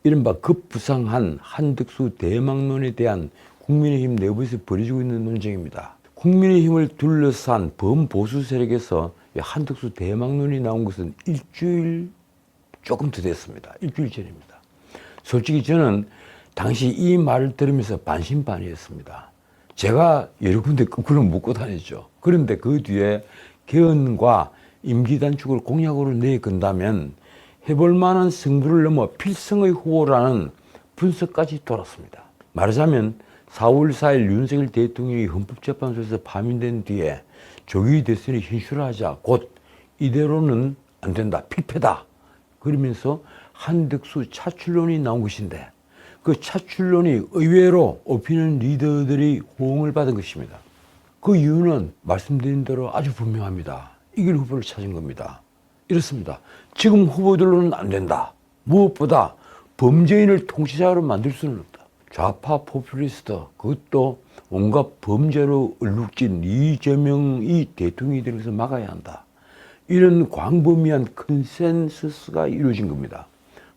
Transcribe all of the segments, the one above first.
이른바 급부상한 한덕수 대망론에 대한 국민의힘 내부에서 벌어지고 있는 논쟁입니다. 국민의힘을 둘러싼 범보수 세력에서 한덕수 대망론이 나온 것은 일주일 조금 더 됐습니다. 일주일 전입니다. 솔직히 저는 당시 이 말을 들으면서 반신반의했습니다. 제가 여러 군데 거꾸로 묻고 다녔죠. 그런데 그 뒤에 개헌과 임기 단축을 공약으로 내건다면 해볼 만한 승부를 넘어 필승의 후보라는 분석까지 돌았습니다. 말하자면 4월 4일 윤석열 대통령이 헌법재판소에서 파면된 뒤에 조기 대선이 hin수하자 곧 이대로는 안 된다, 필패다. 그러면서 한덕수 차출론이 나온 것인데 그 차출론이 의외로 오피니언 리더들이 호응을 받은 것입니다. 그 이유는 말씀드린 대로 아주 분명합니다. 이길 후보를 찾은 겁니다. 이렇습니다. 지금 후보들로는 안 된다. 무엇보다 범죄인을 통치자로 만들 수는 없다. 좌파 포퓰리스트, 그것도 온갖 범죄로 얼룩진 이재명이 대통령이 되면서 막아야 한다. 이런 광범위한 컨센서스가 이루어진 겁니다.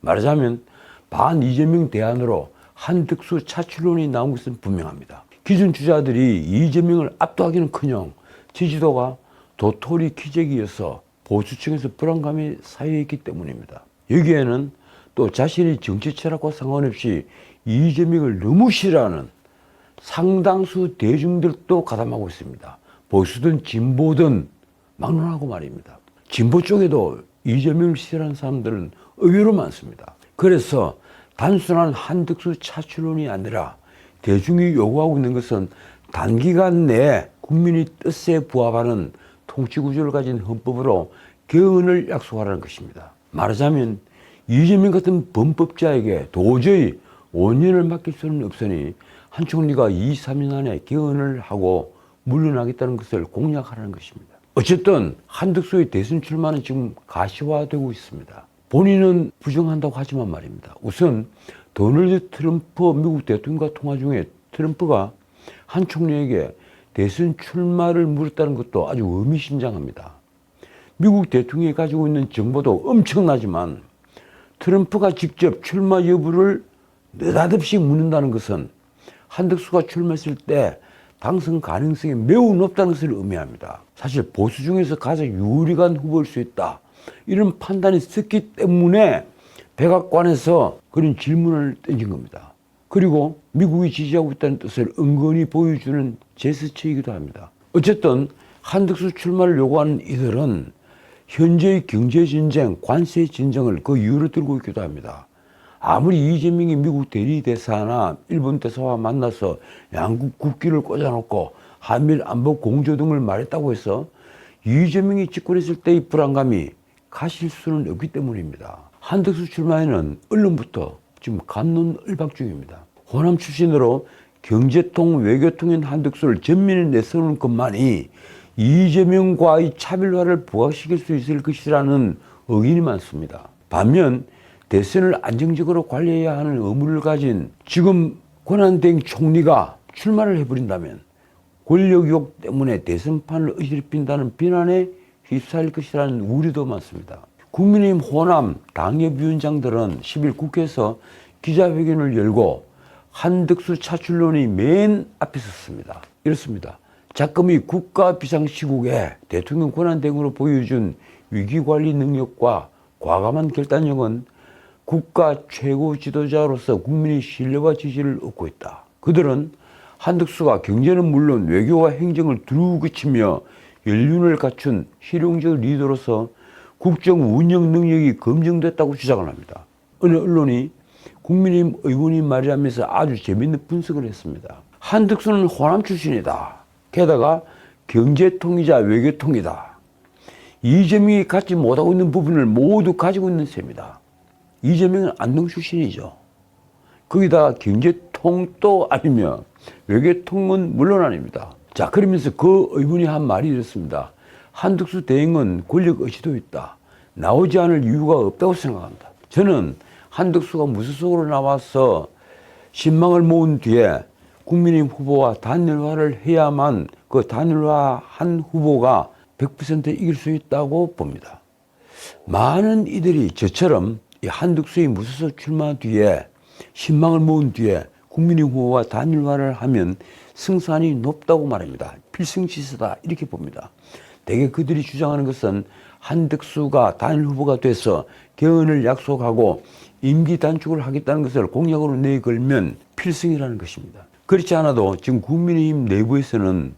말하자면 반 이재명 대안으로 한덕수 차출론이 나온 것은 분명합니다. 기존 주자들이 이재명을 압도하기는커녕 지지도가 도토리 키재기여서 보수층에서 불안감이 쌓여있기 때문입니다. 여기에는 또 자신의 정치 철학과 상관없이 이재명을 너무 싫어하는 상당수 대중들도 가담하고 있습니다. 보수든 진보든 막론하고 말입니다. 진보 쪽에도 이재명을 싫어하는 사람들은 의외로 많습니다. 그래서 단순한 한덕수 차출론이 아니라 대중이 요구하고 있는 것은 단기간 내에 국민의 뜻에 부합하는 통치구조를 가진 헌법으로 개헌을 약속하라는 것입니다. 말하자면 이재명 같은 범법자에게 도저히 5년을 맡길 수는 없으니 한 총리가 2, 3년 안에 개헌을 하고 물러나겠다는 것을 공약하라는 것입니다. 어쨌든 한덕수의 대선 출마는 지금 가시화되고 있습니다. 본인은 부정한다고 하지만 말입니다. 우선 도널드 트럼프 미국 대통령과 통화 중에 트럼프가 한 총리에게 대선 출마를 물었다는 것도 아주 의미심장합니다. 미국 대통령이 가지고 있는 정보도 엄청나지만 트럼프가 직접 출마 여부를 느닷없이 묻는다는 것은 한덕수가 출마했을 때 당선 가능성이 매우 높다는 것을 의미합니다. 사실 보수 중에서 가장 유리한 후보일 수 있다. 이런 판단이 있었기 때문에 백악관에서 그런 질문을 던진 겁니다. 그리고 미국이 지지하고 있다는 뜻을 은근히 보여주는 제스처이기도 합니다. 어쨌든 한덕수 출마를 요구하는 이들은 현재의 경제전쟁, 관세전쟁을 그 이유로 들고 있기도 합니다. 아무리 이재명이 미국 대리대사나 일본 대사와 만나서 양국 국기를 꽂아놓고 한미일 안보 공조 등을 말했다고 해서 이재명이 집권했을 때의 불안감이 가실 수는 없기 때문입니다. 한덕수 출마에는 언론부터 지금 갑론을박 중입니다. 호남 출신으로 경제통, 외교통인 한덕수를 전면에 내세우는 것만이 이재명과의 차별화를 부각시킬 수 있을 것이라는 의견이 많습니다. 반면 대선을 안정적으로 관리해야 하는 의무를 가진 지금 권한대행 총리가 출마를 해버린다면 권력욕 때문에 대선판을 어지럽힌다는 비난에 휩싸일 것이라는 우려도 많습니다. 국민의힘 호남 당협위원장들은 10일 국회에서 기자회견을 열고 한덕수 차출론이 맨 앞에 섰습니다. 이렇습니다. 작금이 국가 비상시국에 대통령 권한대행으로 보여준 위기관리 능력과 과감한 결단력은 국가 최고 지도자로서 국민의 신뢰와 지지를 얻고 있다. 그들은 한덕수가 경제는 물론 외교와 행정을 두루 그치며 연륜을 갖춘 실용적 리더로서 국정 운영 능력이 검증됐다고 주장을 합니다. 어느 언론이 국민의힘 의원이 말이라면서 아주 재미있는 분석을 했습니다. 한덕수는 호남 출신이다. 게다가 경제통이자 외교통이다. 이재명이 갖지 못하고 있는 부분을 모두 가지고 있는 셈이다. 이재명은 안동 출신이죠. 거기다가 경제통도 아니며 외교통은 물론 아닙니다. 자, 그러면서 그 의원이 한 말이 이렇습니다. 한덕수 대행은 권력 의지도 있다. 나오지 않을 이유가 없다고 생각한다. 저는 한덕수가 무소속으로 나와서 신망을 모은 뒤에 국민의힘 후보와 단일화를 해야만 그 단일화한 후보가 100% 이길 수 있다고 봅니다. 많은 이들이 저처럼 이 한덕수의 무소속 출마 뒤에 신망을 모은 뒤에 국민의힘 후보와 단일화를 하면 승산이 높다고 말합니다. 필승지세다 이렇게 봅니다. 대개 그들이 주장하는 것은 한덕수가 단일 후보가 돼서 개헌을 약속하고 임기 단축을 하겠다는 것을 공약으로 내걸면 필승이라는 것입니다. 그렇지 않아도 지금 국민의힘 내부에서는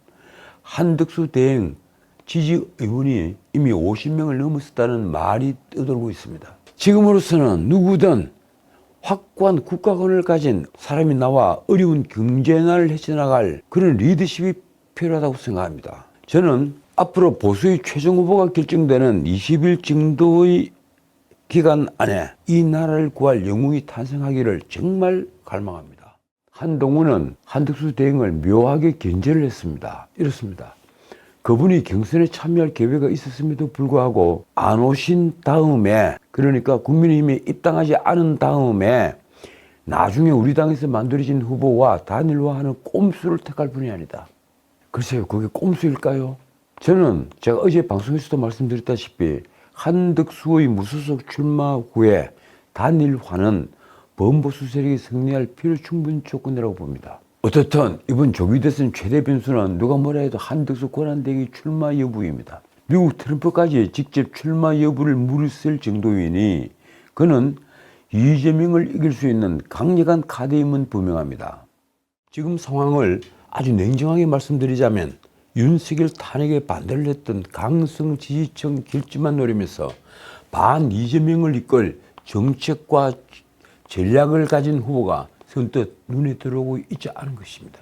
한덕수 대행 지지 의원이 이미 50명을 넘었다는 말이 떠돌고 있습니다. 지금으로서는 누구든 확고한 국가권을 가진 사람이 나와 어려운 경제난을 헤쳐나갈 그런 리더십이 필요하다고 생각합니다. 저는 앞으로 보수의 최종 후보가 결정되는 20일 정도의 기간 안에 이 나라를 구할 영웅이 탄생하기를 정말 갈망합니다. 한동훈은 한덕수 대행을 묘하게 견제를 했습니다. 이렇습니다. 그분이 경선에 참여할 계획이 있었음에도 불구하고 안 오신 다음에, 그러니까 국민의힘에 입당하지 않은 다음에 나중에 우리 당에서 만들어진 후보와 단일화하는 꼼수를 택할 분이 아니다. 글쎄요, 그게 꼼수일까요? 저는 제가 어제 방송에서도 말씀드렸다시피 한덕수의 무소속 출마 후에 단일화는 범보수 세력이 승리할 필요 충분 조건이라고 봅니다. 어떻든 이번 조기 대선 최대 변수는 누가 뭐라 해도 한덕수 권한대행의 출마 여부입니다. 미국 트럼프까지 직접 출마 여부를 물었을 정도이니 그는 이재명을 이길 수 있는 강력한 카드임은 분명합니다. 지금 상황을 아주 냉정하게 말씀드리자면 윤석열 탄핵에 반대를 했던 강성 지지층 길집만 노리면서 반 이재명을 이끌 정책과 전략을 가진 후보가 선뜻 눈에 들어오고 있지 않은 것입니다.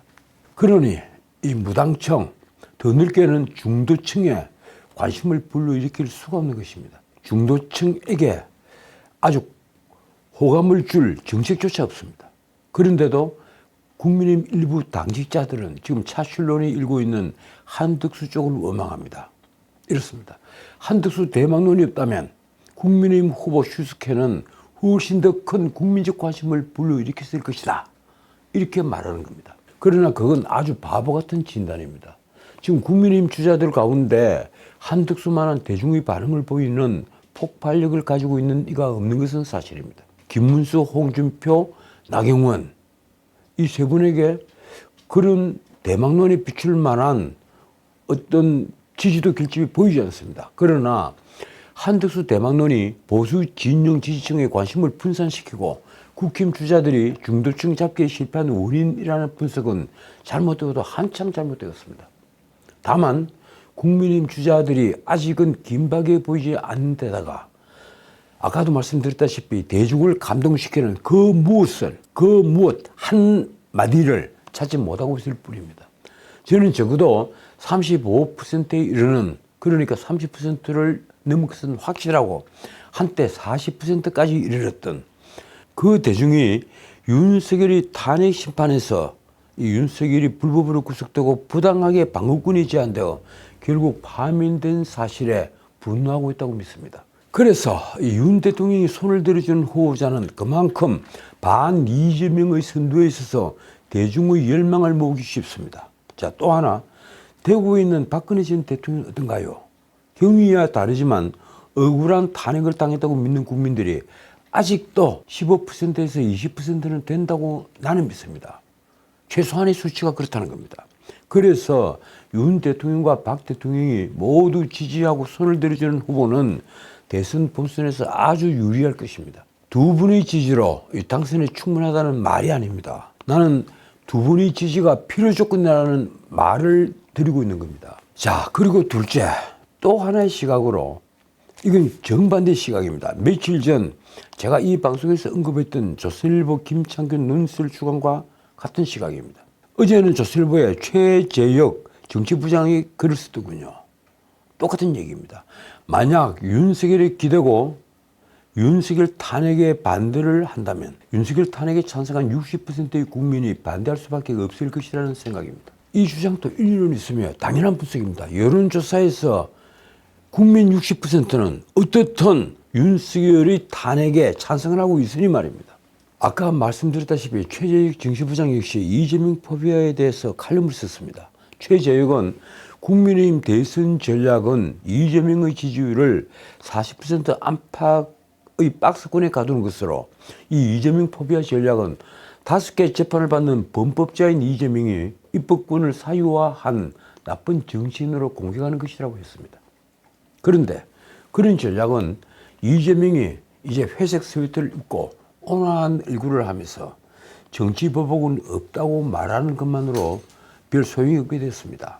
그러니 이 무당층, 더 넓게는 중도층에 관심을 불러일으킬 수가 없는 것입니다. 중도층에게 아주 호감을 줄 정책조차 없습니다. 그런데도 국민의힘 일부 당직자들은 지금 차출론이 일고 있는 한덕수 쪽을 원망합니다. 이렇습니다. 한덕수 대망론이 없다면 국민의힘 후보 슈스케는 훨씬 더 큰 국민적 관심을 불러일으켰을 것이다. 이렇게 말하는 겁니다. 그러나 그건 아주 바보 같은 진단입니다. 지금 국민의힘 주자들 가운데 한덕수만한 대중의 반응을 보이는 폭발력을 가지고 있는 이가 없는 것은 사실입니다. 김문수, 홍준표, 나경원 이 세 분에게 그런 대망론에 비출 만한 어떤 지지도 결집이 보이지 않습니다. 그러나 한덕수 대망론이 보수 진영 지지층의 관심을 분산시키고 국힘 주자들이 중도층 잡기에 실패한 원인이라는 분석은 잘못되어도 한참 잘못되었습니다. 다만 국민의힘 주자들이 아직은 긴박해 보이지 않는 데다가 아까도 말씀드렸다시피 대중을 감동시키는 그 무엇 한마디를 찾지 못하고 있을 뿐입니다. 저는 적어도 35%에 이르는, 그러니까 30%를 넘은 것은 확실하고 한때 40%까지 이르렀던 그 대중이 윤석열이 탄핵 심판에서 이 윤석열이 불법으로 구속되고 부당하게 방어권이 제한되어 결국 파면된 사실에 분노하고 있다고 믿습니다. 그래서 윤 대통령이 손을 들어준 후보자는 그만큼 반 이재명의 선두에 있어서 대중의 열망을 모으기 쉽습니다. 자, 또 하나, 대구에 있는 박근혜 전 대통령은 어떤가요? 경위야 다르지만 억울한 탄핵을 당했다고 믿는 국민들이 아직도 15%에서 20%는 된다고 나는 믿습니다. 최소한의 수치가 그렇다는 겁니다. 그래서 윤 대통령과 박 대통령이 모두 지지하고 손을 들어주는 후보는 대선 본선에서 아주 유리할 것입니다. 두 분의 지지로 당선에 충분하다는 말이 아닙니다. 나는 두 분의 지지가 필요 조건이라는 말을 드리고 있는 겁니다. 자, 그리고 둘째, 또 하나의 시각으로, 이건 정반대 시각입니다. 며칠 전 제가 이 방송에서 언급했던 조선일보 김창균 논설 주간과 같은 시각입니다. 어제는 조선일보의 최재혁 정치부장이 글을 쓰더군요. 똑같은 얘기입니다. 만약 윤석열이 기대고 윤석열 탄핵에 반대를 한다면 윤석열 탄핵에 찬성한 60%의 국민이 반대할 수밖에 없을 것이라는 생각입니다. 이 주장도 일리는 있으며 당연한 분석입니다. 여론조사에서 국민 60%는 어떻든 윤석열의 탄핵에 찬성을 하고 있으니 말입니다. 아까 말씀드렸다시피 최재혁 정치부장 역시 이재명 포비아에 대해서 칼럼을 썼습니다. 최재혁은 국민의힘 대선 전략은 이재명의 지지율을 40% 안팎 박스권에 가두는 것으로 이 이재명 포비아 전략은 5개 재판을 받는 범법자인 이재명이 입법권을 사유화한 나쁜 정신으로 공격하는 것이라고 했습니다. 그런데 그런 전략은 이재명이 이제 회색 스웨터를 입고 온화한 얼굴을 하면서 정치 보복은 없다고 말하는 것만으로 별 소용이 없게 됐습니다.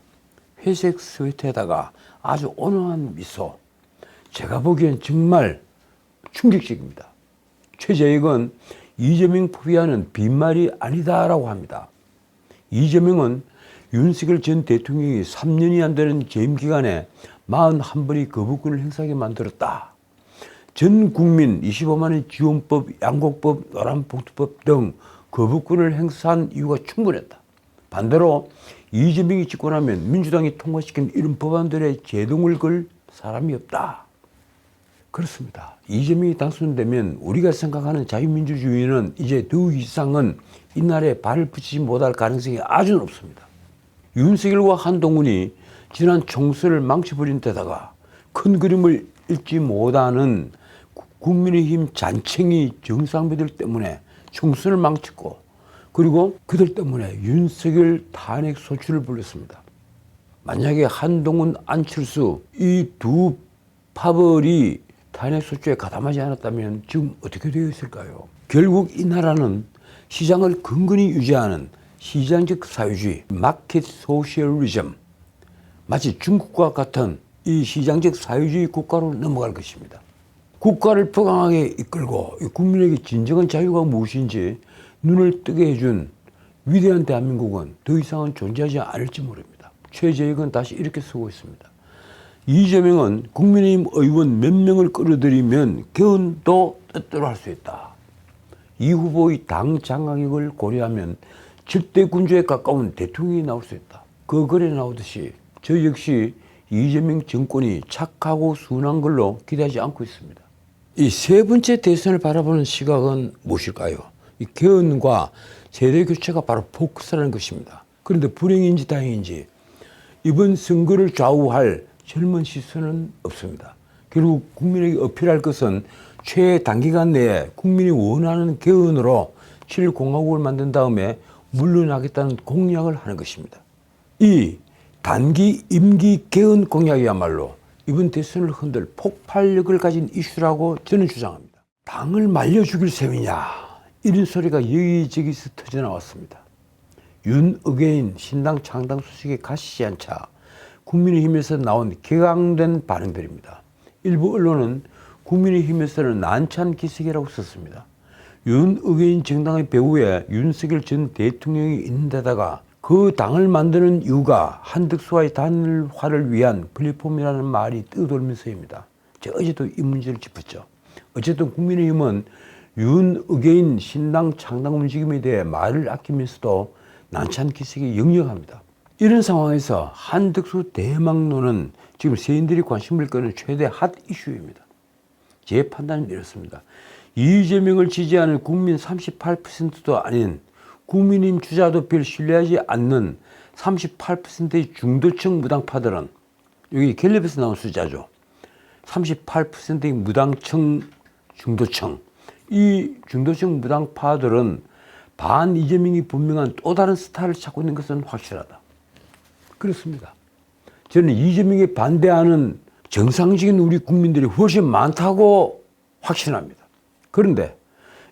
회색 스웨터에다가 아주 온화한 미소. 제가 보기엔 정말 충격적입니다. 최재익은 이재명 포비아는 빈말이 아니다라고 합니다. 이재명은 윤석열 전 대통령이 3년이 안 되는 재임 기간에 41번의 거부권을 행사하게 만들었다. 전 국민 25만원 지원법, 양곡법, 노란봉투법 등 거부권을 행사한 이유가 충분했다. 반대로 이재명이 집권하면 민주당이 통과시킨 이런 법안들의 제동을 걸 사람이 없다. 그렇습니다. 이재명이 당선되면 우리가 생각하는 자유민주주의는 이제 더 이상은 이 나라에 발을 붙이지 못할 가능성이 아주 높습니다. 윤석열과 한동훈이 지난 총선을 망쳐버린 데다가 큰 그림을 읽지 못하는 국민의힘 잔챙이 정상배들 때문에 총선을 망쳤고, 그리고 그들 때문에 윤석열 탄핵 소추를 불렀습니다. 만약에 한동훈, 안철수 이 두 파벌이 탄핵 소추에 가담하지 않았다면 지금 어떻게 되어 있을까요? 결국 이 나라는 시장을 근근히 유지하는 시장적 사회주의, 마켓 소셜리즘, 마치 중국과 같은 이 시장적 사회주의 국가로 넘어갈 것입니다. 국가를 부강하게 이끌고 국민에게 진정한 자유가 무엇인지 눈을 뜨게 해준 위대한 대한민국은 더 이상은 존재하지 않을지 모릅니다. 최재익은 다시 이렇게 쓰고 있습니다. 이재명은 국민의힘 의원 몇 명을 끌어들이면 개헌도 뜻대로 할 수 있다. 이 후보의 당 장악력을 고려하면 절대 군주에 가까운 대통령이 나올 수 있다. 그 글에 나오듯이 저 역시 이재명 정권이 착하고 순한 걸로 기대하지 않고 있습니다. 이 세 번째 대선을 바라보는 시각은 무엇일까요? 이 개헌과 세대 교체가 바로 포커스라는 것입니다. 그런데 불행인지 다행인지 이번 선거를 좌우할 젊은 시선은 없습니다. 결국 국민에게 어필할 것은 최단기간 내에 국민이 원하는 개헌으로 7공화국을 만든 다음에 물러나겠다는 공약을 하는 것입니다. 이 단기 임기 개헌 공약이야말로 이번 대선을 흔들 폭발력을 가진 이슈라고 저는 주장합니다. 당을 말려 죽일 셈이냐, 이런 소리가 여기저기서 터져나왔습니다. 윤의계인 신당 창당 소식에 가시지 않자 국민의힘에서 나온 격앙된 반응들입니다. 일부 언론은 국민의힘에서는 난처한 기색이라고 썼습니다. 윤의계인 정당의 배후에 윤석열 전 대통령이 있는 데다가 그 당을 만드는 이유가 한덕수와의 단일화를 위한 플랫폼이라는 말이 떠돌면서입니다. 제가 어제도 이 문제를 짚었죠. 어쨌든 국민의힘은 윤의계인 신당 창당 움직임에 대해 말을 아끼면서도 난처한 기색이 역력합니다. 이런 상황에서 한덕수 대망론은 지금 세인들이 관심을 끄는 최대 핫 이슈입니다. 제 판단은 이렇습니다. 이재명을 지지하는 국민 38%도 아닌 국민의힘 주자도 별 신뢰하지 않는 38%의 중도층 무당파들은, 여기 갤럽에서 나온 숫자죠. 38%의 무당층 중도층, 이 중도층 무당파들은 반 이재명이 분명한 또 다른 스타를 찾고 있는 것은 확실하다. 그렇습니다. 저는 이재명에 반대하는 정상적인 우리 국민들이 훨씬 많다고 확신합니다. 그런데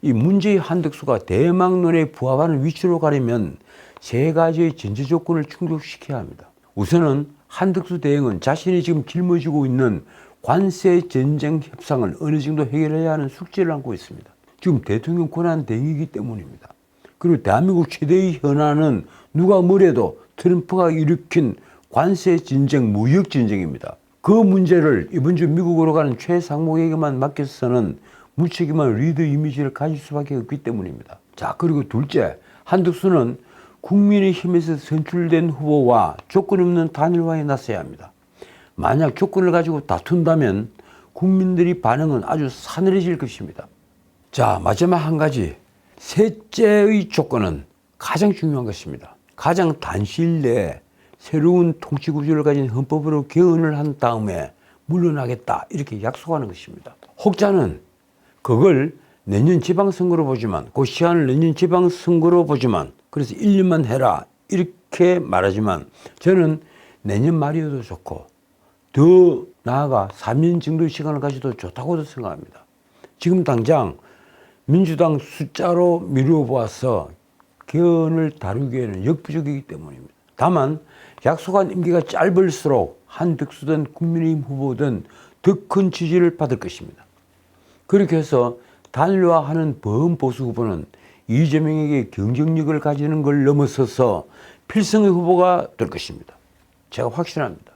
이 문제의 한덕수가 대망론에 부합하는 위치로 가려면 세 가지의 전제 조건을 충족시켜야 합니다. 우선은 한덕수 대행은 자신이 지금 짊어지고 있는 관세 전쟁 협상을 어느 정도 해결해야 하는 숙제를 안고 있습니다. 지금 대통령 권한 대행이기 때문입니다. 그리고 대한민국 최대의 현안은 누가 뭐래도 트럼프가 일으킨 관세 전쟁, 무역 전쟁입니다. 그 문제를 이번 주 미국으로 가는 최상목에게만 맡겨서는 무책임한 리더 이미지를 가질 수밖에 없기 때문입니다. 자, 그리고 둘째, 한덕수는 국민의힘에서 선출된 후보와 조건 없는 단일화에 나서야 합니다. 만약 조건을 가지고 다툰다면 국민들의 반응은 아주 사늘해질 것입니다. 자, 마지막 한 가지, 셋째의 조건은 가장 중요한 것입니다. 가장 단시일 내에 새로운 통치 구조를 가진 헌법으로 개헌을 한 다음에 물러나겠다, 이렇게 약속하는 것입니다. 혹자는 그걸 내년 지방선거로 보지만, 그 시한을 내년 지방선거로 보지만, 그래서 1년만 해라 이렇게 말하지만 저는 내년 말이어도 좋고 더 나아가 3년 정도 시간을 가져도 좋다고도 생각합니다. 지금 당장 민주당 숫자로 미루어 보아서 개헌을 다루기에는 역부족이기 때문입니다. 다만 약속한 임기가 짧을수록 한덕수든 국민의힘 후보든 더 큰 지지를 받을 것입니다. 그렇게 해서 단일화하는 범보수 후보는 이재명에게 경쟁력을 가지는 걸 넘어서서 필승의 후보가 될 것입니다. 제가 확신합니다.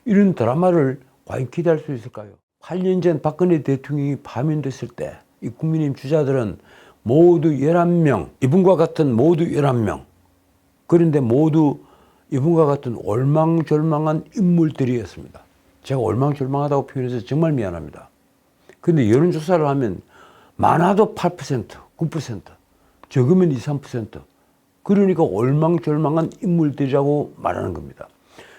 이런 드라마를 과연 기대할 수 있을까요? 8년 전 박근혜 대통령이 파면됐을 때 이 국민의힘 주자들은 모두 11명, 이분과 같은 모두 11명. 그런데 모두 이분과 같은 올망졸망한 인물들이었습니다. 제가 올망졸망하다고 표현해서 정말 미안합니다. 그런데 여론조사를 하면 많아도 8%, 9%, 적으면 2, 3%. 그러니까 올망졸망한 인물들이라고 말하는 겁니다.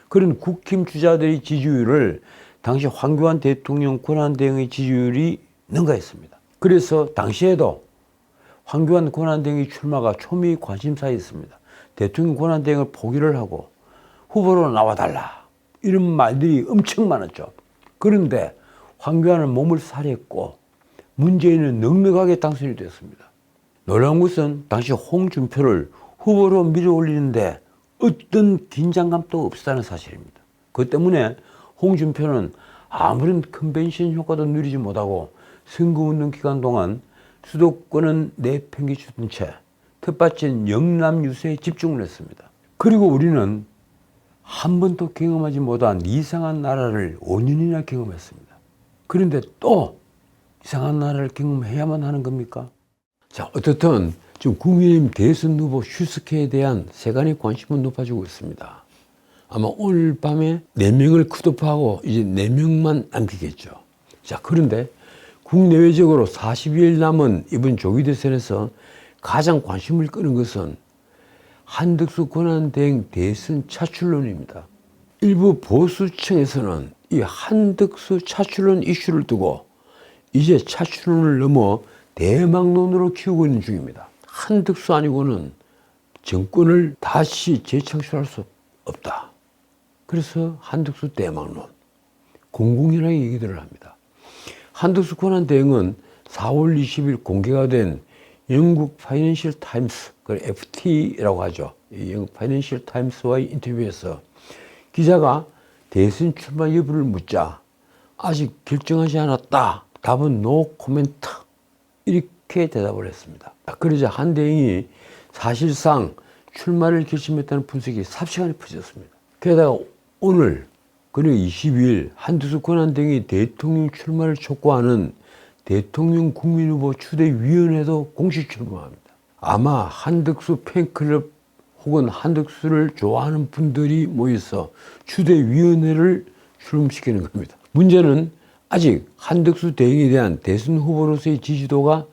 그런 국힘 주자들의 지지율을 당시 황교안 대통령 권한대행의 지지율이 능가했습니다. 그래서 당시에도 황교안 권한대행의 출마가 초미의 관심사였습니다. 대통령 권한대행을 포기를 하고 후보로 나와달라 이런 말들이 엄청 많았죠. 그런데 황교안은 몸을 살했고 문재인은 넉넉하게 당선이 됐습니다. 놀라운 것은 당시 홍준표를 후보로 밀어올리는데 어떤 긴장감도 없었다는 사실입니다. 그것 때문에 홍준표는 아무런 컨벤션 효과도 누리지 못하고 선거운동 기간 동안 수도권은 내팽개치던 채 텃밭인 영남 유세에 집중을 했습니다. 그리고 우리는 한 번도 경험하지 못한 이상한 나라를 5년이나 경험했습니다. 그런데 또 이상한 나라를 경험해야만 하는 겁니까? 자, 어떻든 지금 국민의힘 대선 후보 슈스케에 대한 세간의 관심은 높아지고 있습니다. 아마 오늘 밤에 4명을 컷오프하고 이제 4명만 남기겠죠. 자, 그런데 국내외적으로 40일 남은 이번 조기 대선에서 가장 관심을 끄는 것은 한덕수 권한대행 대선 차출론입니다. 일부 보수층에서는 이 한덕수 차출론 이슈를 두고 이제 차출론을 넘어 대망론으로 키우고 있는 중입니다. 한덕수 아니고는 정권을 다시 재창출할 수 없다. 그래서 한덕수 대망론, 공공연하게 얘기들을 합니다. 한덕수 권한대행은 4월 20일 공개가 된 영국 파이낸셜 타임스, 그걸 FT라고 하죠. 이 영국 파이낸셜 타임스와의 인터뷰에서 기자가 대선 출마 여부를 묻자 아직 결정하지 않았다. 답은 노 코멘트. 이렇게 대답을 했습니다. 그러자 한 대행이 사실상 출마를 결심했다는 분석이 삽시간에 퍼졌습니다. 게다가 오늘 그리고 22일 한덕수 권한대행이 대통령 출마를 촉구하는 대통령 국민후보 추대위원회도 공식 출범합니다. 아마 한덕수 팬클럽 혹은 한덕수를 좋아하는 분들이 모여서 추대위원회를 출범시키는 겁니다. 문제는 아직 한덕수 대행에 대한 대선 후보로서의 지지도가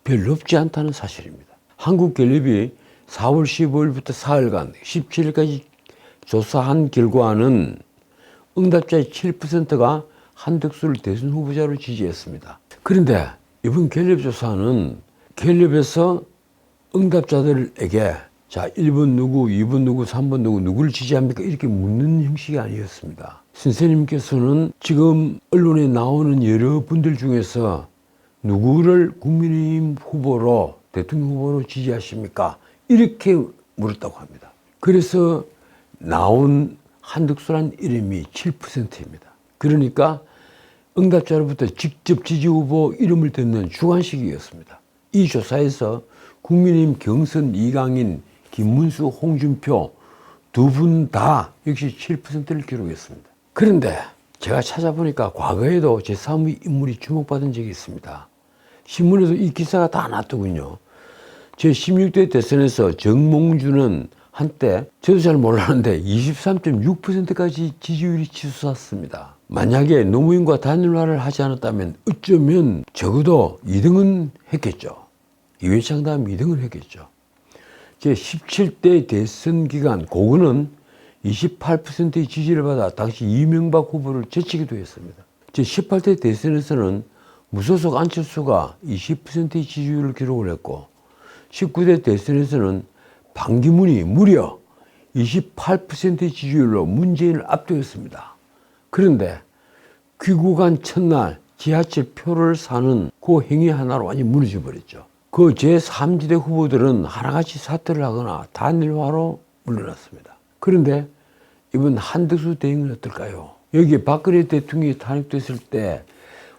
별로 높지 않다는 사실입니다. 한국갤럽이 4월 15일부터 사흘간 17일까지 조사한 결과는 응답자의 7%가 한덕수를 대선 후보자로 지지했습니다. 그런데 이번 갤럽 조사는 갤럽에서 응답자들에게 자, 1번 누구, 2번 누구, 3번 누구, 누구를 지지합니까? 이렇게 묻는 형식이 아니었습니다. 선생님께서는 지금 언론에 나오는 여러 분들 중에서 누구를 국민의힘 후보로, 대통령 후보로 지지하십니까? 이렇게 물었다고 합니다. 그래서 나온 한덕수란 이름이 7%입니다. 그러니까 응답자로부터 직접 지지 후보 이름을 듣는 주관식이었습니다. 이 조사에서 국민의힘 경선 2강인 김문수, 홍준표 두 분 다 역시 7%를 기록했습니다. 그런데 제가 찾아보니까 과거에도 제 사무의 인물이 주목받은 적이 있습니다. 신문에도 이 기사가 다 났더군요. 제16대 대선에서 정몽주는 한때 저도 잘 몰랐는데 23.6%까지 지지율이 치솟았습니다. 만약에 노무현과 단일화를 하지 않았다면 어쩌면 적어도 2등은 했겠죠. 이회창 다음 2등을 했겠죠. 제17대 대선 기간 고구는 28%의 지지를 받아 당시 이명박 후보를 제치기도 했습니다. 제18대 대선에서는 무소속 안철수가 20%의 지지율을 기록을 했고 19대 대선에서는 반기문이 무려 28%의 지지율로 문재인을 압도했습니다. 그런데 귀국한 첫날 지하철 표를 사는 그 행위 하나로 완전히 무너져 버렸죠. 그 제3지대 후보들은 하나같이 사퇴를 하거나 단일화로 물러났습니다. 그런데 이번 한덕수 대행은 어떨까요? 여기에 박근혜 대통령이 탄핵됐을 때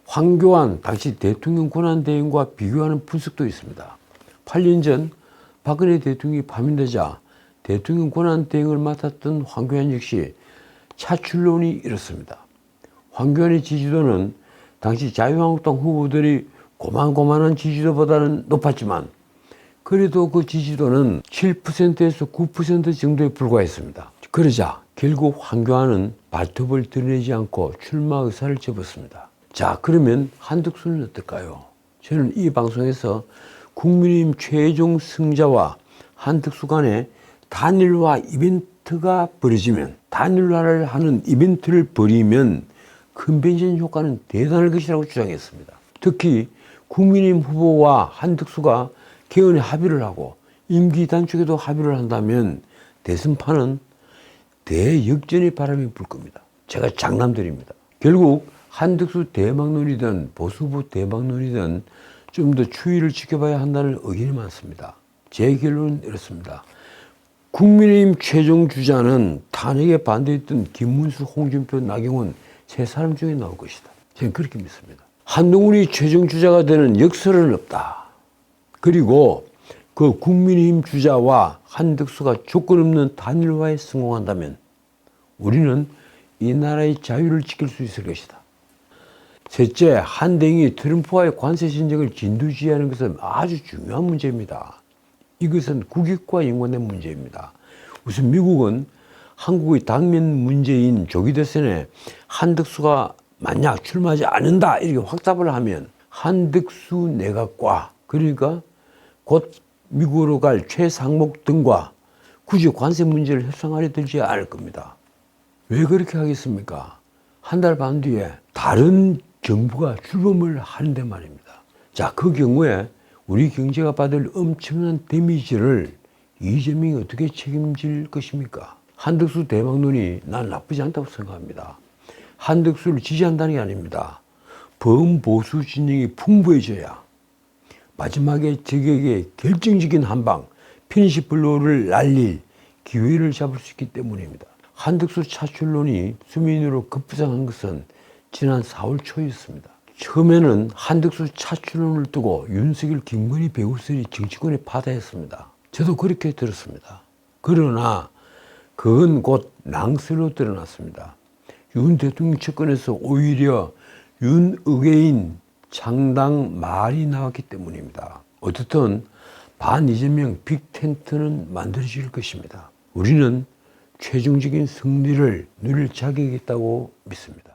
황교안 당시 대통령 권한대행과 비교하는 분석도 있습니다. 8년 전 박근혜 대통령이 파면되자 대통령 권한대행을 맡았던 황교안 역시 차출론이 이렇습니다. 황교안의 지지도는 당시 자유한국당 후보들이 고만고만한 지지도보다는 높았지만 그래도 그 지지도는 7%에서 9% 정도에 불과했습니다. 그러자 결국 황교안은 발톱을 드러내지 않고 출마 의사를 접었습니다. 자, 그러면 한덕수는 어떨까요? 저는 이 방송에서 국민의힘 최종 승자와 한덕수 간의 단일화 이벤트가 벌어지면, 단일화를 하는 이벤트를 벌이면 컨벤션 효과는 대단할 것이라고 주장했습니다. 특히 국민의힘 후보와 한덕수가 개헌에 합의를 하고 임기 단축에도 합의를 한다면 대선판은 대역전의 바람이 불 겁니다. 제가 장담드립니다. 결국 한덕수 대망론이든 보수후 대망론이든 좀 더 추이를 지켜봐야 한다는 의견이 많습니다. 제 결론은 이렇습니다. 국민의힘 최종 주자는 탄핵에 반대했던 김문수, 홍준표, 나경원 세 사람 중에 나올 것이다. 저는 그렇게 믿습니다. 한동훈이 최종 주자가 되는 역설은 없다. 그리고 그 국민의힘 주자와 한덕수가 조건 없는 단일화에 성공한다면 우리는 이 나라의 자유를 지킬 수 있을 것이다. 셋째, 한대행이 트럼프와의 관세 전쟁을 진두지휘하는 것은 아주 중요한 문제입니다. 이것은 국익과 연관된 문제입니다. 우선 미국은 한국의 당면 문제인 조기 대선에 한덕수가 만약 출마하지 않는다 이렇게 확답을 하면 한덕수 내각과, 그러니까 곧 미국으로 갈 최상목 등과 굳이 관세 문제를 협상하려 들지 않을 겁니다. 왜 그렇게 하겠습니까? 한 달 반 뒤에 다른 정부가 출범을 하는데 말입니다. 자, 그 경우에 우리 경제가 받을 엄청난 데미지를 이재명이 어떻게 책임질 것입니까? 한덕수 대망론이 난 나쁘지 않다고 생각합니다. 한덕수를 지지한다는 게 아닙니다. 범보수 진영이 풍부해져야 마지막에 적에게 결정적인 한방, 피니시 블로우를 날릴 기회를 잡을 수 있기 때문입니다. 한덕수 차출론이 수면위로 급부상한 것은 지난 4월 초였습니다. 처음에는 한덕수 차출론을 두고 윤석열, 김건희 배우설이 정치권에 파다했습니다. 저도 그렇게 들었습니다. 그러나 그건 곧 낭설로 드러났습니다. 윤 대통령 측근에서 오히려 윤의회인 창당 말이 나왔기 때문입니다. 어떻든 반 이재명 빅텐트는 만들어질 것입니다. 우리는 최종적인 승리를 누릴 자격이 있다고 믿습니다.